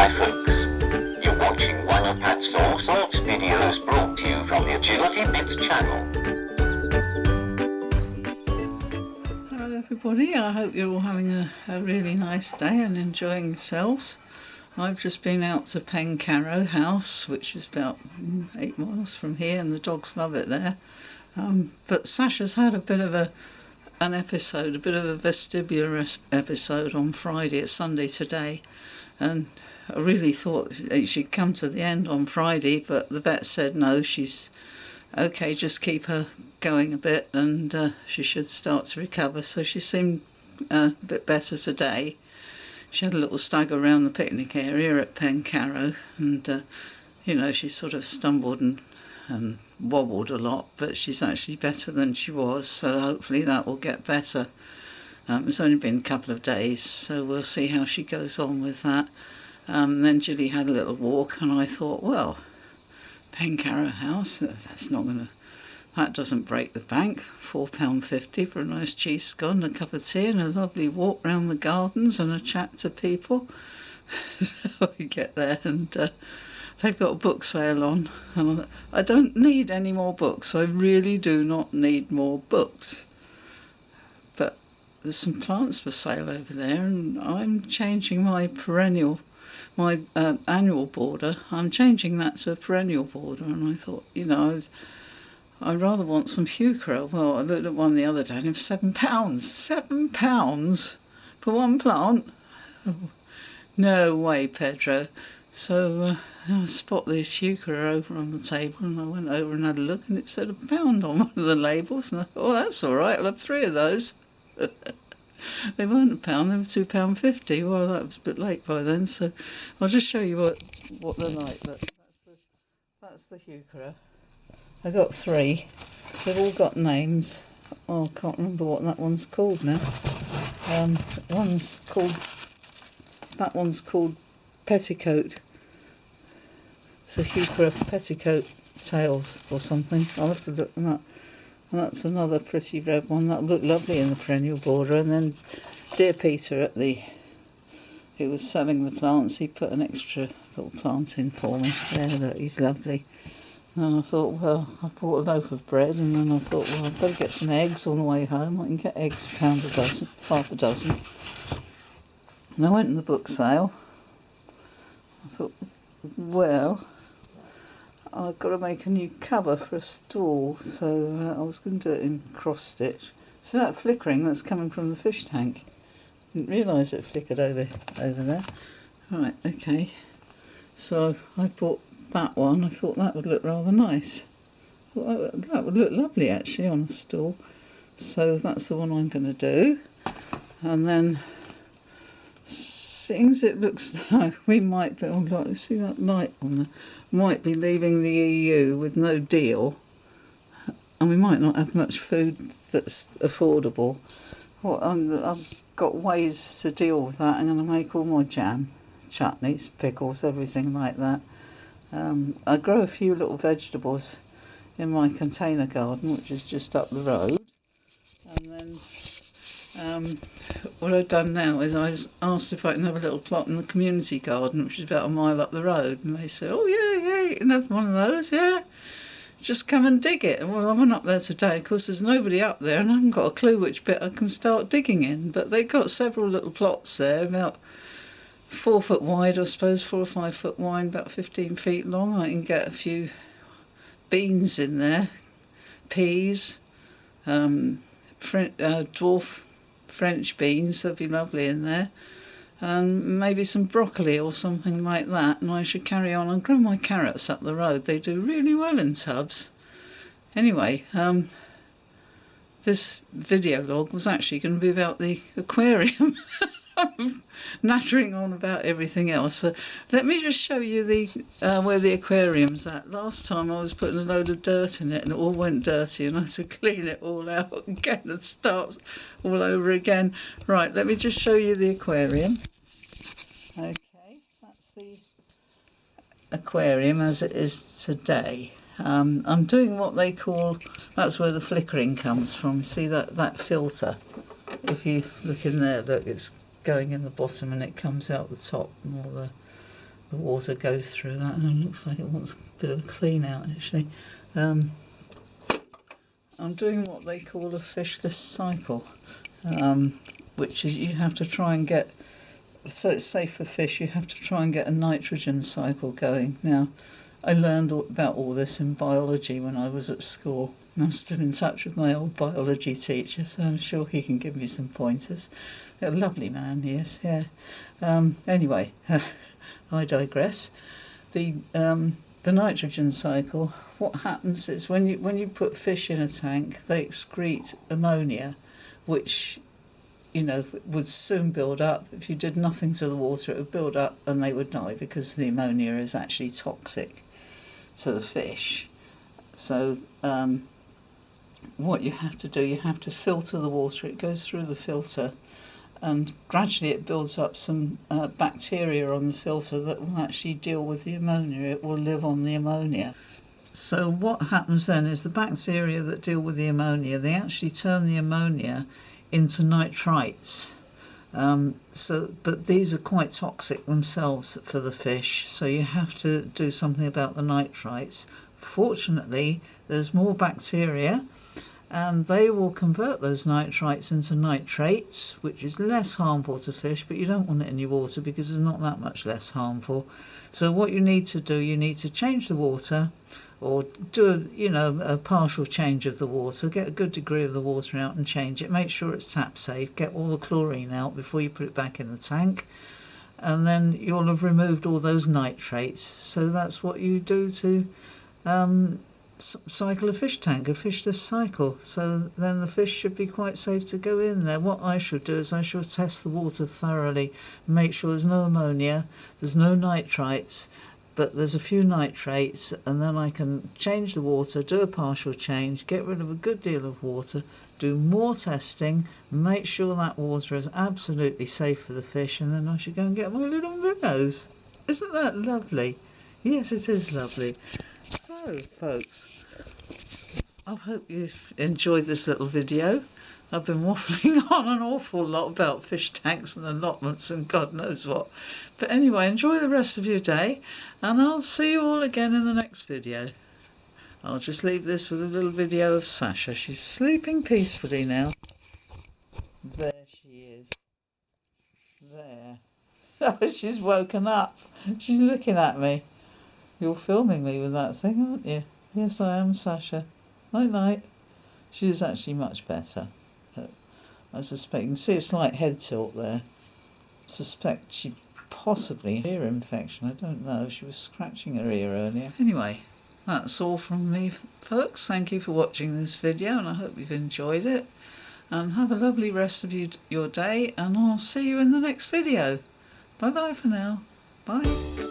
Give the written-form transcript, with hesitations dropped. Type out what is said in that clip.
Hi folks, you're watching one of Pat's all sorts videos brought to you from the Agility Bits channel. Hello everybody, I hope you're all having a really nice day and enjoying yourselves. I've just been out to Pencarrow House, which is about 8 miles from here, and the dogs love it there. But Sasha's had a bit of an episode, a bit of a vestibular episode on Friday. It's Sunday today, and I really thought she'd come to the end on Friday, but the vet said no, she's okay, just keep her going a bit and she should start to recover. So she seemed a bit better today. She had a little stagger around the picnic area at Pencarrow, and you know, she sort of stumbled and wobbled a lot, but she's actually better than she was, so hopefully that will get better. It's only been a couple of days, so we'll see how she goes on with that. Then Julie had a little walk, and I thought, well, Pencarrow House, that doesn't break the bank. £4.50 for a nice cheese scone, a cup of tea and a lovely walk round the gardens and a chat to people. So we get there, and they've got a book sale on, and I don't need any more books. I really do not need more books. But there's some plants for sale over there, and I'm changing my annual border. I'm changing that to a perennial border, and I thought, you know, I'd rather want some heuchera. Well, I looked at one the other day and it was £7. £7 for one plant? Oh, no way, Pedro. So I spot this heuchera over on the table, and I went over and had a look, and it said £1 on one of the labels, and I thought, oh, that's all right, I'll have 3 of those. They weren't £1, they were £2.50. Well, that was a bit late by then, so I'll just show you what they're like. But that's the heuchera. I got 3. They've all got names. Oh, I can't remember what that one's called now. That one's called Petticoat. It's a heuchera petticoat tails or something. I'll have to look at that. And that's another pretty red one. That'll look lovely in the perennial border. And then dear Peter who was selling the plants, he put an extra little plant in for me. There, look, he's lovely. And I thought, well, I bought a loaf of bread, and then I thought, well, I'd better get some eggs on the way home. I can get eggs £1 a dozen, half a dozen. And I went to the book sale. I thought, well, I've got to make a new cover for a stall, so I was going to do it in cross stitch. So that flickering, that's coming from the fish tank. Didn't realise it flickered over there. Right, okay. So I bought that one. I thought that would look rather nice. That would look lovely actually on a stall. So that's the one I'm going to do. And then, seeing as it looks like we might be, oh look, see that light on there, might be leaving the EU with no deal, and we might not have much food that's affordable. Well, I've got ways to deal with that. I'm going to make all my jam, chutneys, pickles, everything like that. I grow a few little vegetables in my container garden, which is just up the road. And then what I've done now is I asked if I can have a little plot in the community garden, which is about a mile up the road. And they said, oh yeah, you can have one of those, yeah. Just come and dig it. And well, I went up there today. Of course, there's nobody up there, and I haven't got a clue which bit I can start digging in. But they've got several little plots there, about 4 foot wide, I suppose, 4 or 5 foot wide, about 15 feet long. I can get a few beans in there, peas, dwarf French beans, that'd be lovely in there, and maybe some broccoli or something like that. And I should carry on and grow my carrots up the road. They do really well in tubs. Anyway, this video log was actually going to be about the aquarium. Nattering on about everything else. So let me just show you where the aquarium's at. Last time I was putting a load of dirt in it and it all went dirty, and I had to clean it all out again and start all over again. Right, let me just show you the aquarium. Okay, that's the aquarium as it is today. I'm doing what they call, that's where the flickering comes from. See that filter? If you look in there, look, it's going in the bottom and it comes out the top, and all the water goes through that, and it looks like it wants a bit of a clean out actually. I'm doing what they call a fishless cycle, which is you have to try and get, so it's safe for fish, you have to try and get a nitrogen cycle going. Now, I learned about all this in biology when I was at school, and I'm still in touch with my old biology teacher, so I'm sure he can give me some pointers. A lovely man, yes, yeah. Anyway, I digress. The nitrogen cycle, what happens is when you put fish in a tank, they excrete ammonia, which, you know, would soon build up. If you did nothing to the water, it would build up and they would die, because the ammonia is actually toxic to the fish. So what you have to do, you have to filter the water. It goes through the filter, and gradually it builds up some bacteria on the filter that will actually deal with the ammonia. It will live on the ammonia. So what happens then is the bacteria that deal with the ammonia, they actually turn the ammonia into nitrites. But these are quite toxic themselves for the fish, so you have to do something about the nitrites. Fortunately, there's more bacteria, and they will convert those nitrites into nitrates, which is less harmful to fish, but you don't want it in your water because it's not that much less harmful. So what you need to do, you need to change the water, or do a partial change of the water, get a good degree of the water out and change it, make sure it's tap safe, get all the chlorine out before you put it back in the tank, and then you'll have removed all those nitrates. So that's what you do to cycle a fish tank, a fishless cycle. So then the fish should be quite safe to go in there. What I should do is I should test the water thoroughly, make sure there's no ammonia, there's no nitrites, but there's a few nitrates, and then I can change the water, do a partial change, get rid of a good deal of water, do more testing, make sure that water is absolutely safe for the fish, and then I should go and get my little minnows. Isn't that lovely? Yes, it is lovely. So, folks, I hope you've enjoyed this little video. I've been waffling on an awful lot about fish tanks and allotments and God knows what. But anyway, enjoy the rest of your day, and I'll see you all again in the next video. I'll just leave this with a little video of Sasha. She's sleeping peacefully now. There she is. There. Oh, she's woken up. She's looking at me. You're filming me with that thing, aren't you? Yes, I am, Sasha. Night night. She is actually much better. I suspect, you can see a slight head tilt there. Suspect she possibly ear infection, I don't know. She was scratching her ear earlier. Anyway, that's all from me, folks. Thank you for watching this video, and I hope you've enjoyed it. And have a lovely rest of your day, and I'll see you in the next video. Bye bye for now. Bye.